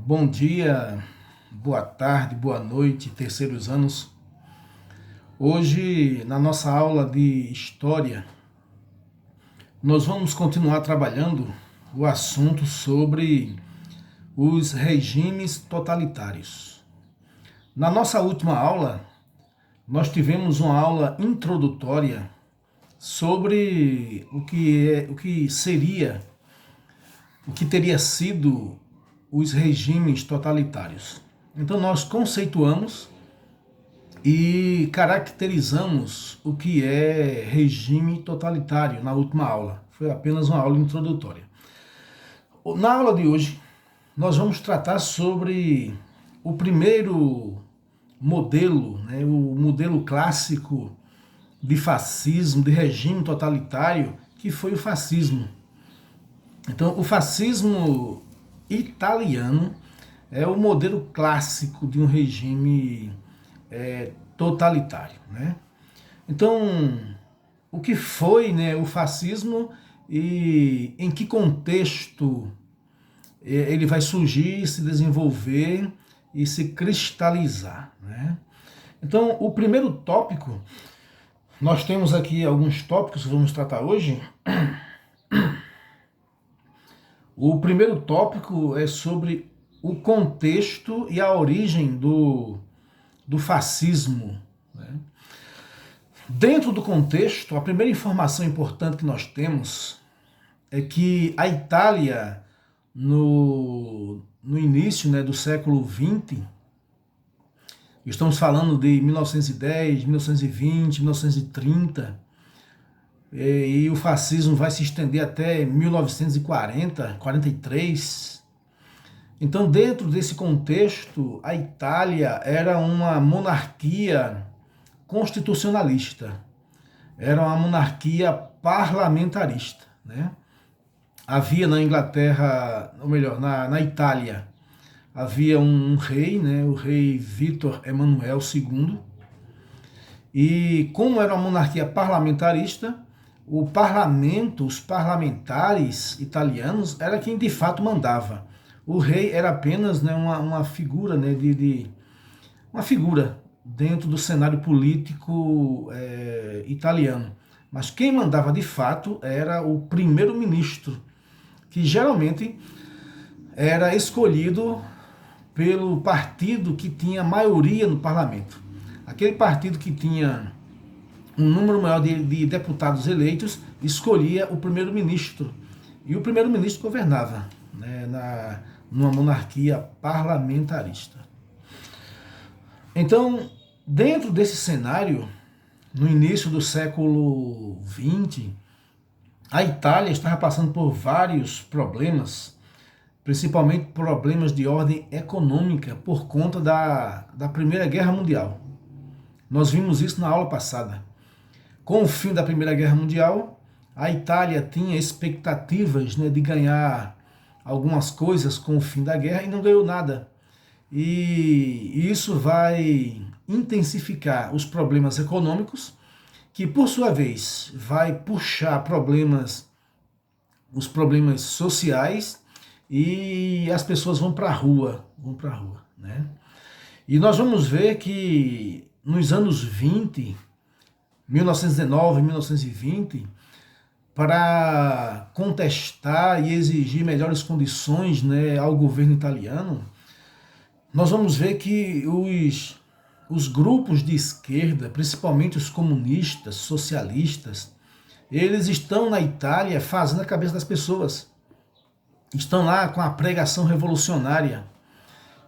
Bom dia, boa tarde, boa noite, terceiros anos. Hoje, na nossa aula de História, nós vamos continuar trabalhando o assunto sobre os regimes totalitários. Na nossa última aula, nós tivemos uma aula introdutória sobre o que seria, o que teria sido os regimes totalitários. Então nós conceituamos e caracterizamos o que é regime totalitário na última aula. Foi apenas uma aula introdutória. Na aula de hoje, nós vamos tratar sobre o primeiro modelo, o modelo clássico de fascismo, de regime totalitário, que foi o fascismo. Então, o fascismo italiano é o modelo clássico de um regime totalitário, né? Então, o que foi, o fascismo e em que contexto ele vai surgir, se desenvolver e se cristalizar, né? Então, o primeiro tópico, nós temos aqui alguns tópicos que vamos tratar hoje. O primeiro tópico é sobre o contexto e a origem do fascismo, né? Dentro do contexto, a primeira informação importante que nós temos é que a Itália, no início do século XX, estamos falando de 1910, 1920, 1930, e o fascismo vai se estender até 1940, 43. Então, dentro desse contexto, a Itália era uma monarquia constitucionalista, era uma monarquia parlamentarista, né? Havia na Inglaterra, ou melhor, na Itália, havia um rei, o rei Vítor Emanuel II, e como era uma monarquia parlamentarista, o parlamento, os parlamentares italianos, era quem de fato mandava. O rei era apenas uma figura, uma figura dentro do cenário político italiano. Mas quem mandava de fato era o primeiro-ministro, que geralmente era escolhido pelo partido que tinha maioria no parlamento. Aquele partido que tinha um número maior de deputados eleitos escolhia o primeiro-ministro. E o primeiro-ministro governava numa monarquia parlamentarista. Então, dentro desse cenário, no início do século XX, a Itália estava passando por vários problemas, principalmente problemas de ordem econômica, por conta da Primeira Guerra Mundial. Nós vimos isso na aula passada. Com o fim da Primeira Guerra Mundial, a Itália tinha expectativas de ganhar algumas coisas com o fim da guerra e não ganhou nada. E isso vai intensificar os problemas econômicos, que por sua vez vai puxar os problemas sociais, e as pessoas vão para a rua, né? E nós vamos ver que nos anos 20, 1919, 1920, para contestar e exigir melhores condições ao governo italiano, nós vamos ver que os grupos de esquerda, principalmente os comunistas, socialistas, eles estão na Itália fazendo a cabeça das pessoas. Estão lá com a pregação revolucionária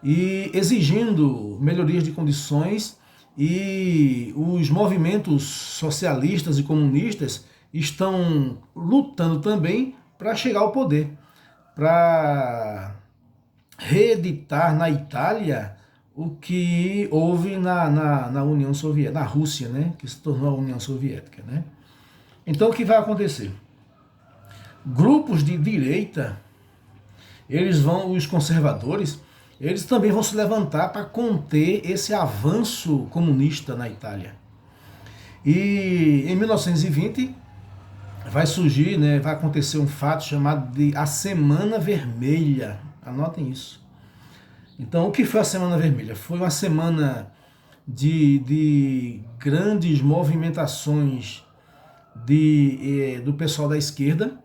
e exigindo melhorias de condições, e os movimentos socialistas e comunistas estão lutando também para chegar ao poder, para reeditar na Itália o que houve na União Soviética, na Rússia, que se tornou a União Soviética, Então, o que vai acontecer? Grupos de direita, os conservadores, eles também vão se levantar para conter esse avanço comunista na Itália. E em 1920 vai surgir, vai acontecer um fato chamado de a Semana Vermelha. Anotem isso. Então, o que foi a Semana Vermelha? Foi uma semana de grandes movimentações do pessoal da esquerda,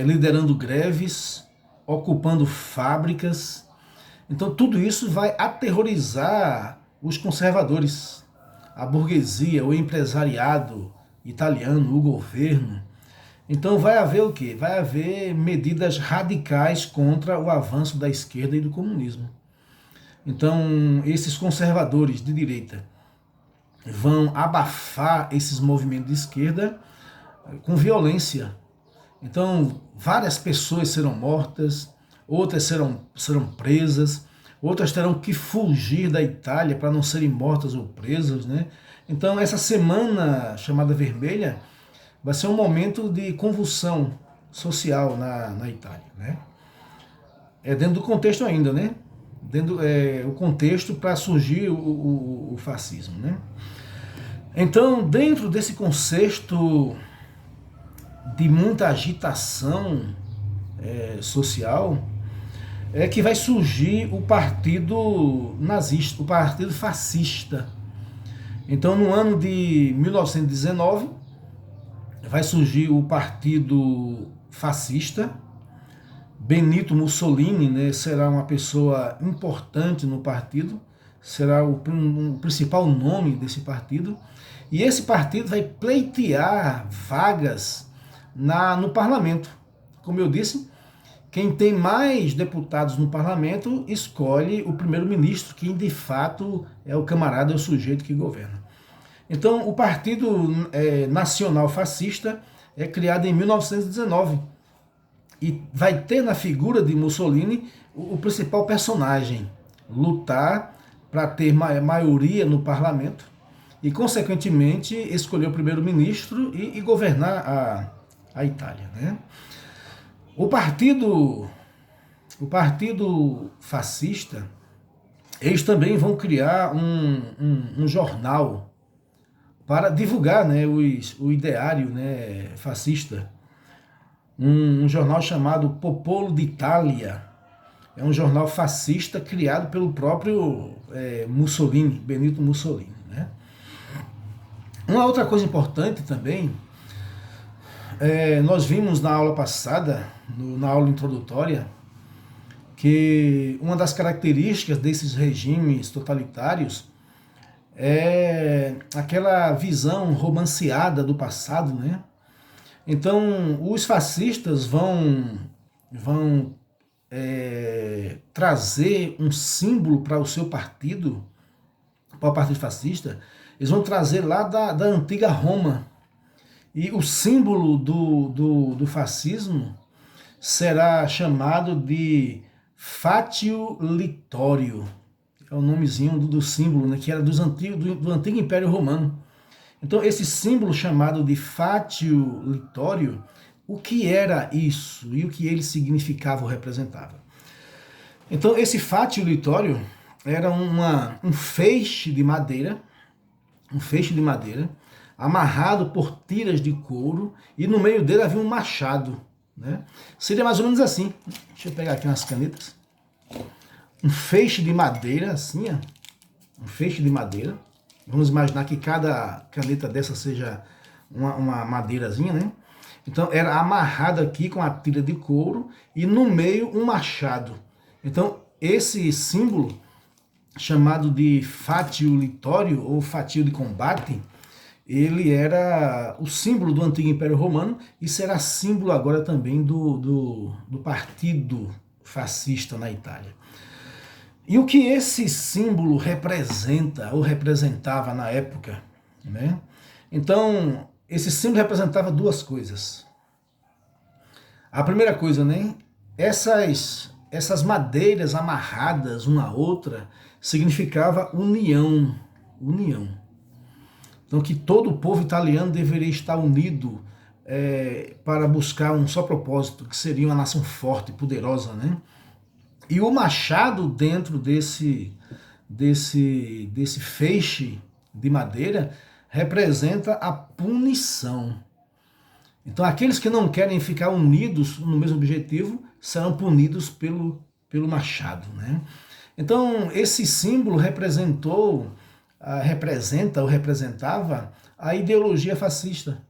liderando greves, ocupando fábricas. Então, tudo isso vai aterrorizar os conservadores, a burguesia, o empresariado italiano, o governo. Então vai haver o quê? Vai haver medidas radicais contra o avanço da esquerda e do comunismo. Então esses conservadores de direita vão abafar esses movimentos de esquerda com violência. Então várias pessoas serão mortas, outras serão presas, outras terão que fugir da Itália para não serem mortas ou presas, né? Então essa semana chamada Vermelha vai ser um momento de convulsão social na Itália, né? É dentro do contexto ainda, né? O contexto para surgir o fascismo, né? Então, dentro desse contexto de muita agitação social, é que vai surgir o partido nazista, o partido fascista. Então, no ano de 1919, vai surgir o partido fascista. Benito Mussolini, né, será uma pessoa importante no partido, será o principal nome desse partido. E esse partido vai pleitear vagas no parlamento. Como eu disse, quem tem mais deputados no parlamento escolhe o primeiro-ministro, quem de fato é o camarada, é o sujeito que governa. Então, o Partido Nacional Fascista é criado em 1919 e vai ter na figura de Mussolini o principal personagem, lutar para ter maioria no parlamento e, consequentemente, escolher o primeiro-ministro e governar a Itália, né? O partido fascista, eles também vão criar um jornal para divulgar, né, o ideário, né, fascista. Um jornal chamado Popolo d'Italia. É um jornal fascista criado pelo próprio Mussolini, Benito Mussolini, né? Uma outra coisa importante também, nós vimos na aula passada, na aula introdutória, que uma das características desses regimes totalitários é aquela visão romanceada do passado, né? Então, os fascistas vão trazer um símbolo para o seu partido, para o partido fascista. Eles vão trazer lá da antiga Roma. E o símbolo do fascismo será chamado de Fatio Litório. É o nomezinho do símbolo, né, que era do antigo Império Romano. Então, esse símbolo chamado de Fatio Litório, o que era isso e o que ele significava ou representava? Então, esse Fatio Litório era um feixe de madeira, amarrado por tiras de couro, e no meio dele havia um machado, né? Seria mais ou menos assim. Deixa eu pegar aqui umas canetas. Um feixe de madeira, assim, ó. Um feixe de madeira. Vamos imaginar que cada caneta dessa seja uma madeirazinha, né? Então era amarrado aqui com a tira de couro e no meio um machado. Então esse símbolo, chamado de fatio litório ou fatio de combate, ele era o símbolo do antigo Império Romano e será símbolo agora também do partido fascista na Itália. E o que esse símbolo representa ou representava na época, né? Então, esse símbolo representava duas coisas. A primeira coisa, né? Essas madeiras amarradas uma à outra significava união. Então, que todo o povo italiano deveria estar unido para buscar um só propósito, que seria uma nação forte, poderosa, né? E o machado dentro desse feixe de madeira representa a punição. Então aqueles que não querem ficar unidos no mesmo objetivo serão punidos pelo pelo machado, né? Então, esse símbolo representa ou representava a ideologia fascista.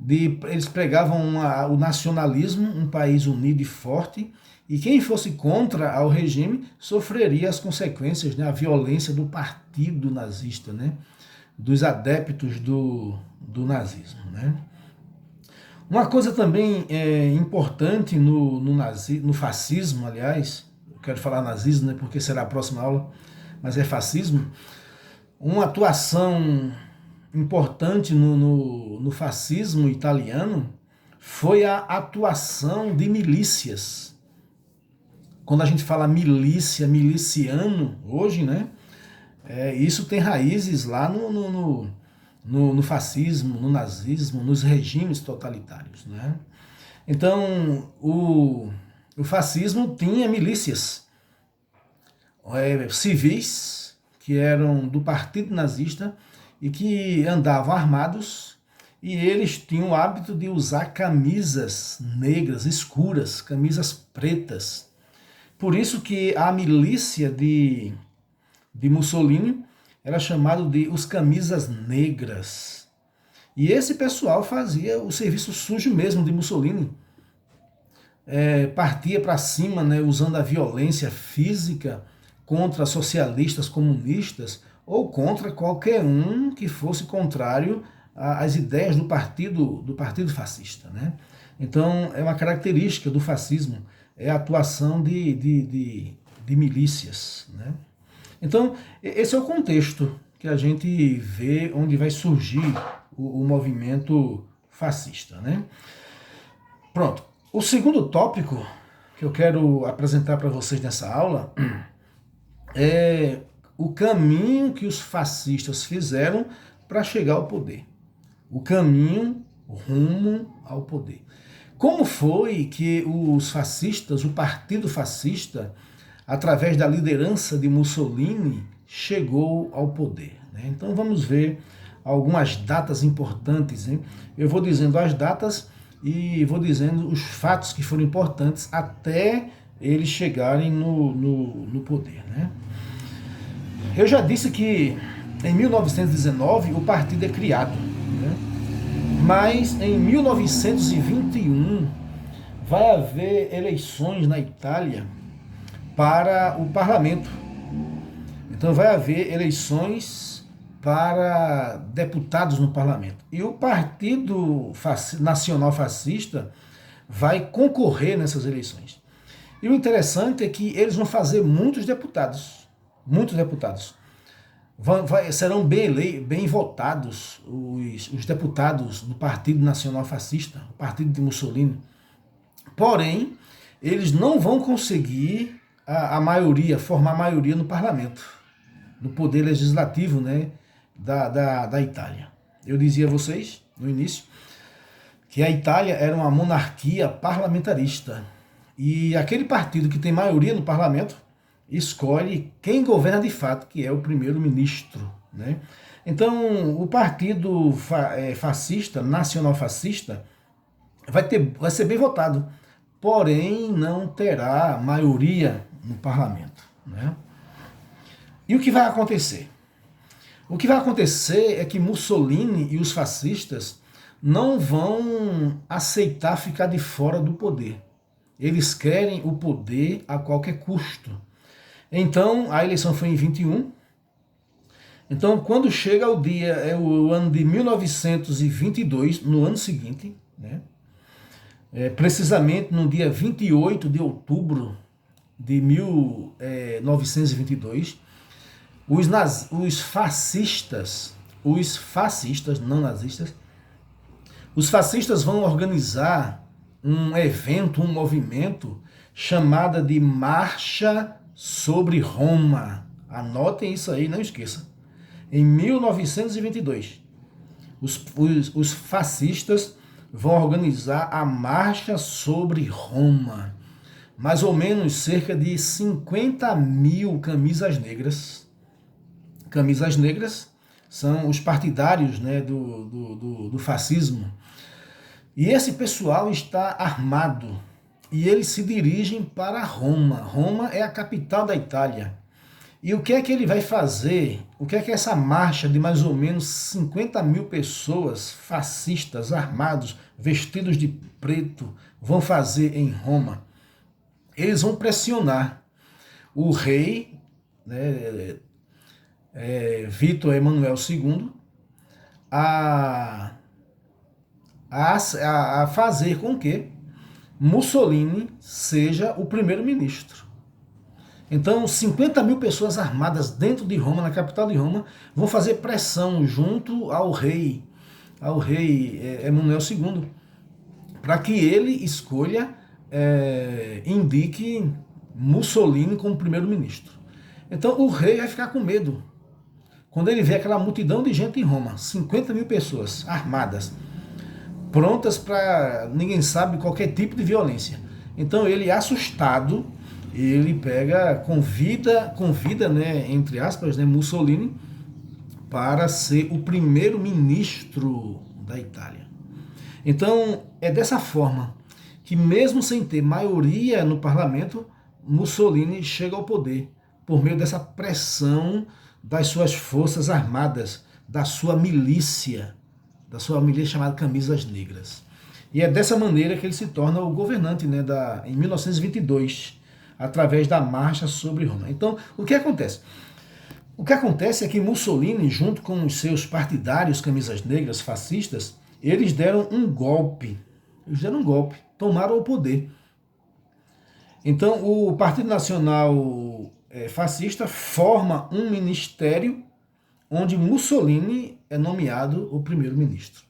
Eles pregavam o nacionalismo, um país unido e forte, e quem fosse contra ao regime sofreria as consequências, né, a violência do partido nazista, né, dos adeptos do nazismo. Né. Uma coisa também importante no fascismo, aliás, eu quero falar nazismo, né, porque será a próxima aula, mas é fascismo, uma atuação importante no fascismo italiano foi a atuação de milícias. Quando a gente fala milícia, miliciano, hoje, né? Isso tem raízes lá no fascismo, no nazismo, nos regimes totalitários, né? Então, o fascismo tinha milícias civis que eram do partido nazista e que andavam armados, e eles tinham o hábito de usar camisas negras, escuras, camisas pretas. Por isso que a milícia de Mussolini era chamado de os camisas negras. E esse pessoal fazia o serviço sujo mesmo de Mussolini. Partia para cima, né, usando a violência física contra socialistas, comunistas, ou contra qualquer um que fosse contrário às ideias do partido fascista. Né? Então, é uma característica do fascismo, é a atuação de milícias. Né? Então, esse é o contexto que a gente vê onde vai surgir o movimento fascista. Né? Pronto. O segundo tópico que eu quero apresentar para vocês nessa aula é o caminho que os fascistas fizeram para chegar ao poder. O caminho rumo ao poder. Como foi que os fascistas, o partido fascista, através da liderança de Mussolini, chegou ao poder? Né? Então vamos ver algumas datas importantes. Hein? Eu vou dizendo as datas e vou dizendo os fatos que foram importantes até eles chegarem no poder. Né? Eu já disse que em 1919 o partido é criado, né? Mas em 1921 vai haver eleições na Itália para o parlamento. Então vai haver eleições para deputados no parlamento. E o Partido Nacional Fascista vai concorrer nessas eleições. E o interessante é que eles vão fazer muitos deputados. Serão bem votados os deputados do Partido Nacional Fascista, o partido de Mussolini. Porém, eles não vão conseguir formar maioria no parlamento, no poder legislativo, né, da Itália. Eu dizia a vocês, no início, que a Itália era uma monarquia parlamentarista. E aquele partido que tem maioria no parlamento escolhe quem governa de fato, que é o primeiro-ministro. Né? Então, o partido fascista, nacional-fascista, vai ser bem votado, porém não terá maioria no parlamento. Né? E o que vai acontecer? O que vai acontecer é que Mussolini e os fascistas não vão aceitar ficar de fora do poder. Eles querem o poder a qualquer custo. Então, a eleição foi em 21. Então, quando chega o dia, é o ano de 1922, no ano seguinte, né? Precisamente no dia 28 de outubro de 1922, os fascistas, não nazistas, os fascistas vão organizar um evento, um movimento chamado de Marcha sobre Roma. Anotem isso aí, não esqueça. Em 1922, os fascistas vão organizar a Marcha sobre Roma. Mais ou menos cerca de 50 mil camisas negras. Camisas negras são os partidários, né, do fascismo. E esse pessoal está armado. e eles se dirigem para Roma. Roma é a capital da Itália. E o que é que ele vai fazer? O que é que essa marcha de mais ou menos 50 mil pessoas, fascistas, armados, vestidos de preto, vão fazer em Roma? Eles vão pressionar o rei, né, Vítor Emanuel II, a fazer com que Mussolini seja o primeiro-ministro. Então, 50 mil pessoas armadas dentro de Roma, na capital de Roma, vão fazer pressão junto ao rei Emanuel II, para que ele escolha, indique Mussolini como primeiro-ministro. Então, o rei vai ficar com medo quando ele vê aquela multidão de gente em Roma, 50 mil pessoas armadas, prontas para, ninguém sabe, qualquer tipo de violência. Então ele, assustado, ele convida, né, entre aspas, né, Mussolini para ser o primeiro-ministro da Itália. Então é dessa forma que, mesmo sem ter maioria no parlamento, Mussolini chega ao poder, por meio dessa pressão das suas forças armadas, da sua milícia chamada Camisas Negras. E é dessa maneira que ele se torna o governante, né, em 1922, através da marcha sobre Roma. Então, o que acontece? O que acontece é que Mussolini, junto com os seus partidários Camisas Negras, fascistas, eles deram um golpe. Tomaram o poder. Então, o Partido Nacional Fascista forma um ministério onde Mussolini é nomeado o primeiro-ministro.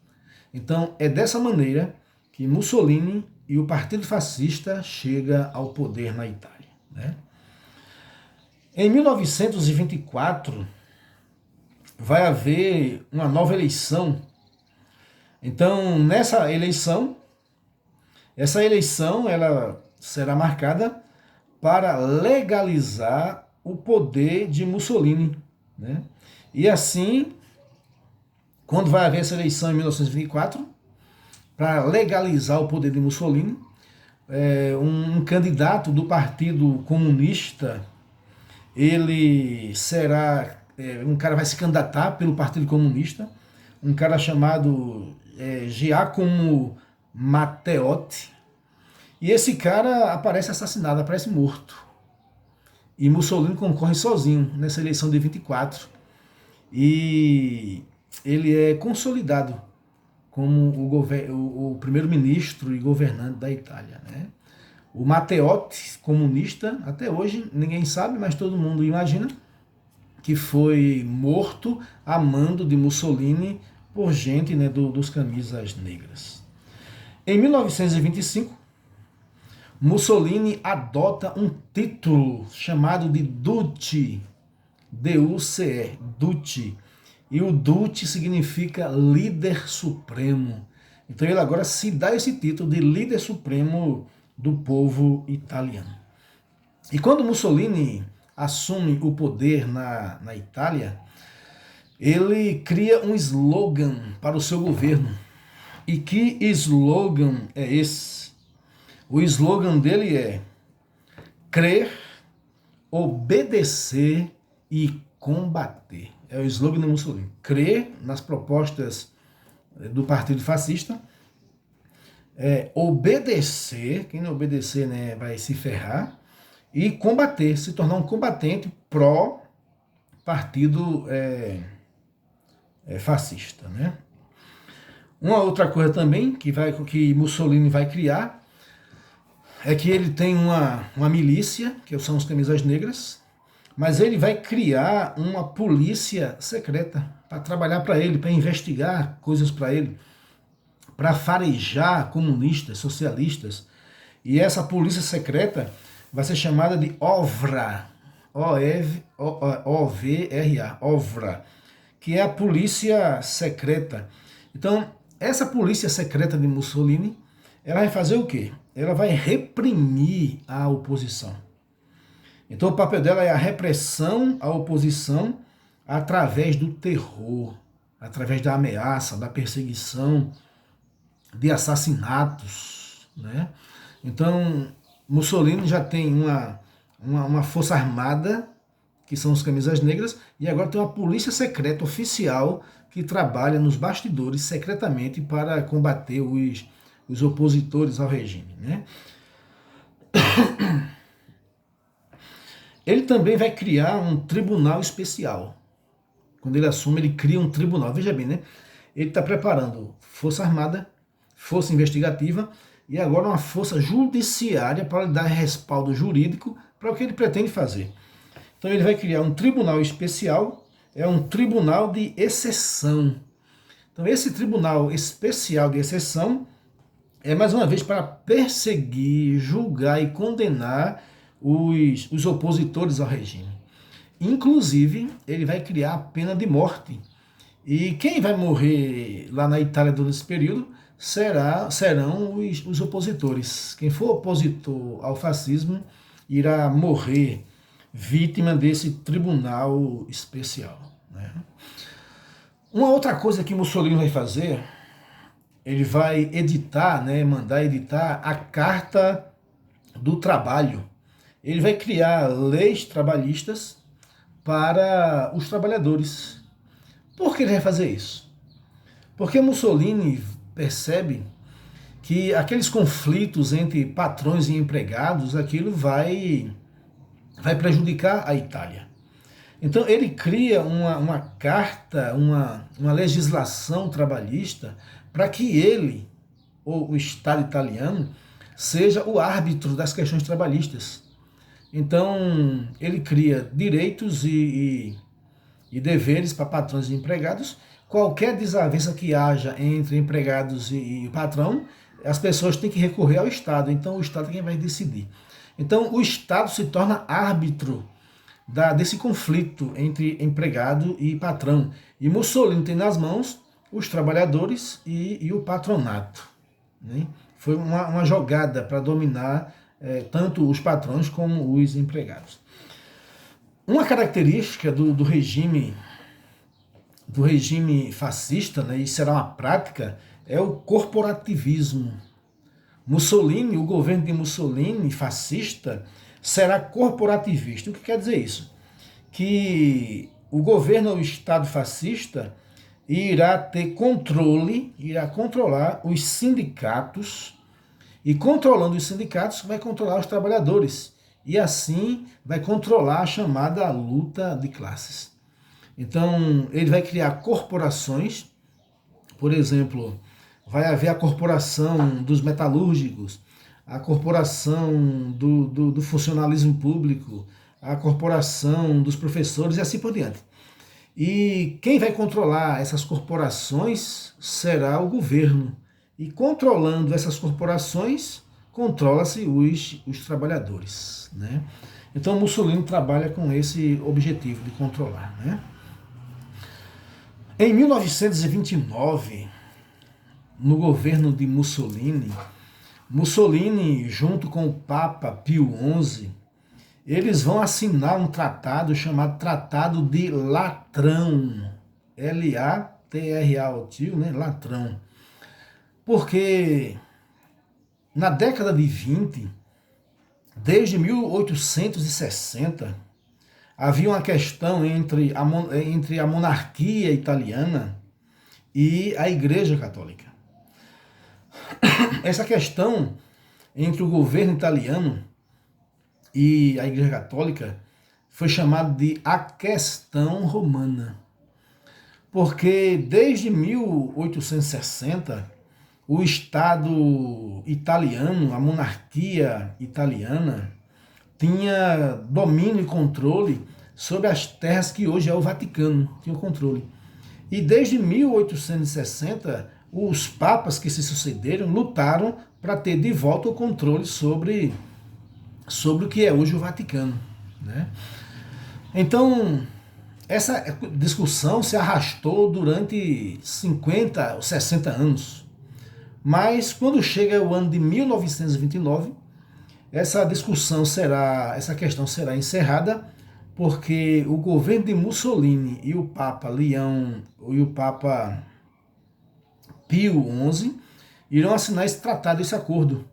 Então, é dessa maneira que Mussolini e o Partido Fascista chega ao poder na Itália, né? Em 1924, vai haver uma nova eleição. Então, essa eleição ela será marcada para legalizar o poder de Mussolini, né? E assim, quando vai haver essa eleição em 1924, para legalizar o poder de Mussolini, um candidato do Partido Comunista, ele será, um cara vai se candidatar pelo Partido Comunista, um cara chamado Giacomo Matteotti, e esse cara aparece assassinado, aparece morto. E Mussolini concorre sozinho nessa eleição de 24. E ele é consolidado como o primeiro-ministro e governante da Itália, né? O Matteotti, comunista, até hoje ninguém sabe, mas todo mundo imagina que foi morto a mando de Mussolini por gente, né, dos Camisas Negras. Em 1925, Mussolini adota um título chamado de Duce, D-U-C-E, Duce. E o Duce significa líder supremo. Então ele agora se dá esse título de líder supremo do povo italiano. E quando Mussolini assume o poder na Itália, ele cria um slogan para o seu governo. E que slogan é esse? O slogan dele é: crer, obedecer e combater. É o slogan de Mussolini. Crer nas propostas do Partido Fascista, obedecer, quem não obedecer, né, vai se ferrar, e combater, se tornar um combatente pró-partido fascista, né? Uma outra coisa também que Mussolini vai criar é que ele tem uma milícia, que são os Camisas Negras, mas ele vai criar uma polícia secreta para trabalhar para ele, para investigar coisas para ele, para farejar comunistas, socialistas. E essa polícia secreta vai ser chamada de OVRA, O-V-R-A, OVRA, que é a polícia secreta. Então, essa polícia secreta de Mussolini, ela vai fazer o quê? Ela vai reprimir a oposição. Então o papel dela é a repressão à oposição através do terror, através da ameaça, da perseguição, de assassinatos, né? Então, Mussolini já tem uma força armada, que são os camisas negras, e agora tem uma polícia secreta oficial que trabalha nos bastidores secretamente para combater os opositores ao regime, né? Ele também vai criar um tribunal especial. Quando ele assume, ele cria um tribunal. Veja bem, né? Ele está preparando força armada, força investigativa e agora uma força judiciária para lhe dar respaldo jurídico para o que ele pretende fazer. Então ele vai criar um tribunal especial, é um tribunal de exceção. Então esse tribunal especial de exceção é mais uma vez para perseguir, julgar e condenar os opositores ao regime. Inclusive, ele vai criar a pena de morte. E quem vai morrer lá na Itália durante esse período serão os opositores. Quem for opositor ao fascismo irá morrer vítima desse tribunal especial, né? Uma outra coisa que Mussolini vai fazer, ele vai editar, né, mandar editar a Carta do Trabalho. Ele vai criar leis trabalhistas para os trabalhadores. Por que ele vai fazer isso? Porque Mussolini percebe que aqueles conflitos entre patrões e empregados, aquilo vai prejudicar a Itália. Então ele cria uma carta, uma legislação trabalhista para que ele, ou o Estado italiano, seja o árbitro das questões trabalhistas. Então ele cria direitos e deveres para patrões e empregados. Qualquer desavença que haja entre empregados e patrão, as pessoas têm que recorrer ao Estado. Então o Estado é quem vai decidir. Então o Estado se torna árbitro desse conflito entre empregado e patrão. E Mussolini tem nas mãos os trabalhadores e o patronato, né? Foi uma jogada para dominar tanto os patrões como os empregados. Uma característica do regime fascista, né, e será uma prática, é o corporativismo. Mussolini, o governo de Mussolini, fascista, será corporativista. O que quer dizer isso? Que o governo ou o Estado fascista irá ter controle, irá controlar os sindicatos, e controlando os sindicatos vai controlar os trabalhadores, e assim vai controlar a chamada luta de classes. Então ele vai criar corporações, por exemplo, vai haver a corporação dos metalúrgicos, a corporação do funcionalismo público, a corporação dos professores e assim por diante. E quem vai controlar essas corporações será o governo. E controlando essas corporações, controla-se os trabalhadores, né? Então Mussolini trabalha com esse objetivo de controlar, né? Em 1929, no governo de Mussolini, junto com o Papa Pio XI, eles vão assinar um tratado chamado Tratado de Latrão. L-A-T-R-A-O, né? Latrão. Porque na década de 20, desde 1860, havia uma questão entre a monarquia italiana e a Igreja Católica. Essa questão entre o governo italiano e a Igreja Católica foi chamada de a questão romana. Porque desde 1860, o Estado italiano, a monarquia italiana, tinha domínio e controle sobre as terras que hoje é o Vaticano, tinha o controle. E desde 1860, os papas que se sucederam lutaram para ter de volta o controle sobre o que é hoje o Vaticano, né? Então, essa discussão se arrastou durante 50 ou 60 anos. Mas quando chega o ano de 1929, essa questão será encerrada, porque o governo de Mussolini e o Papa Pio XI irão assinar esse tratado, esse acordo.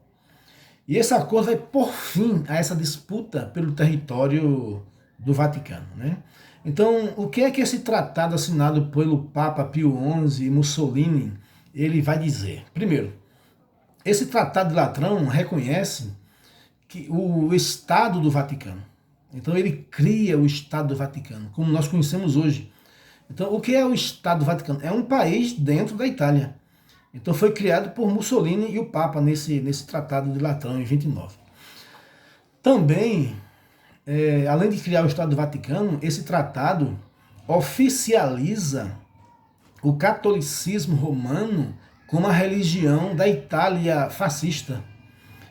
E esse acordo vai pôr fim a essa disputa pelo território do Vaticano, né? Então, o que é que esse tratado assinado pelo Papa Pio XI e Mussolini, ele vai dizer? Primeiro, esse tratado de Latrão reconhece que o Estado do Vaticano. Então ele cria o Estado do Vaticano, como nós conhecemos hoje. Então, o que é o Estado do Vaticano? É um país dentro da Itália. Então foi criado por Mussolini e o Papa nesse Tratado de Latrão, em 29. Também, além de criar o Estado do Vaticano, esse tratado oficializa o catolicismo romano como a religião da Itália fascista.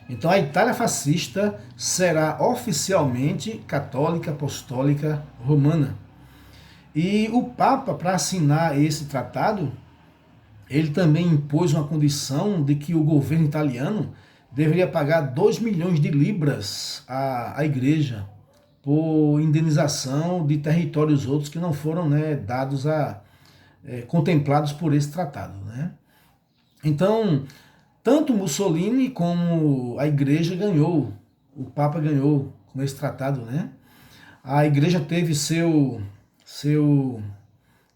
Então a Itália fascista será oficialmente católica, apostólica, romana. E o Papa, para assinar esse tratado, ele também impôs uma condição de que o governo italiano deveria pagar 2 milhões de libras à igreja por indenização de territórios outros que não foram, né, dados contemplados por esse tratado, né? Então, tanto Mussolini como a igreja ganhou, o Papa ganhou com esse tratado, né? A igreja teve seu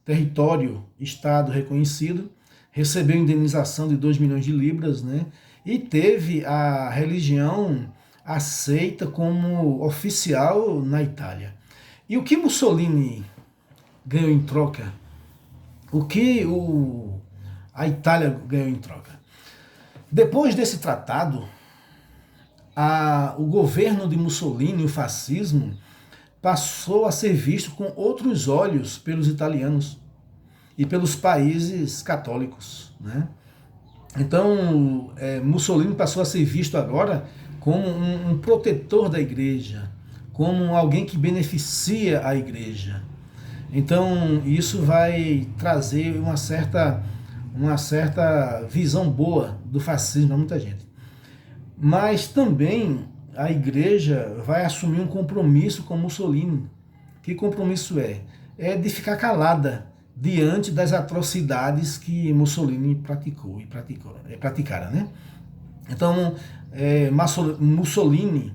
território, Estado reconhecido, recebeu indenização de 2 milhões de libras, né? E teve a religião aceita como oficial na Itália. E o que Mussolini ganhou em troca? O que a Itália ganhou em troca? Depois desse tratado, o governo de Mussolini, o fascismo, passou a ser visto com outros olhos pelos italianos e pelos países católicos, né? Então, Mussolini passou a ser visto agora como um protetor da igreja, como alguém que beneficia a igreja. Então, isso vai trazer uma certa visão boa do fascismo a muita gente. Mas também a igreja vai assumir um compromisso com Mussolini. Que compromisso é? É de ficar calada diante das atrocidades que Mussolini praticara, né? Então, Mussolini,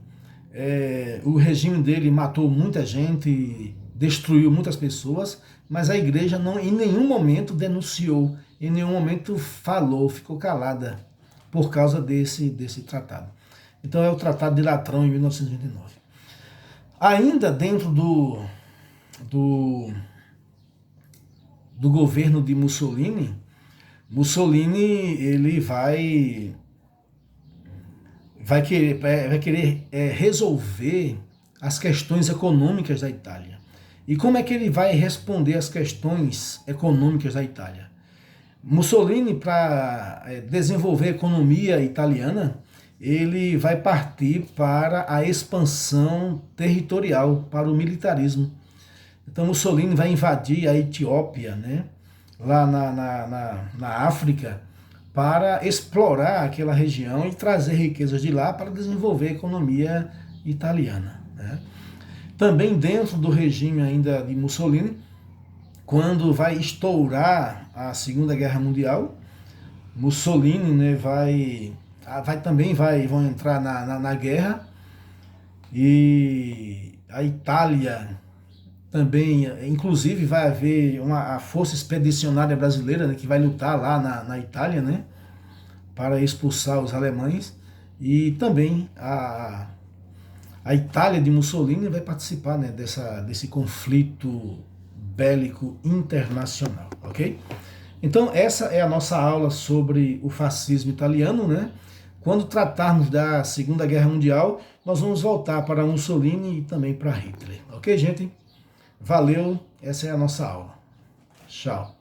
o regime dele matou muita gente, destruiu muitas pessoas, mas a igreja não, em nenhum momento denunciou, em nenhum momento falou, ficou calada por causa desse tratado. Então é o Tratado de Latrão, em 1929. Ainda dentro do governo de Mussolini, ele vai querer resolver as questões econômicas da Itália. E como é que ele vai responder às questões econômicas da Itália? Mussolini, para desenvolver a economia italiana, ele vai partir para a expansão territorial, para o militarismo. Então Mussolini vai invadir a Etiópia, né, lá na África, para explorar aquela região e trazer riquezas de lá para desenvolver a economia italiana, né? Também dentro do regime ainda de Mussolini, quando vai estourar a Segunda Guerra Mundial, Mussolini, né, vão entrar na guerra, e a Itália também, inclusive vai haver a força expedicionária brasileira, né, que vai lutar lá na Itália, né, para expulsar os alemães, e também a Itália de Mussolini vai participar, né, desse conflito bélico internacional, ok? Então essa é a nossa aula sobre o fascismo italiano, né? Quando tratarmos da Segunda Guerra Mundial, nós vamos voltar para Mussolini e também para Hitler, ok, gente? Valeu, essa é a nossa aula. Tchau.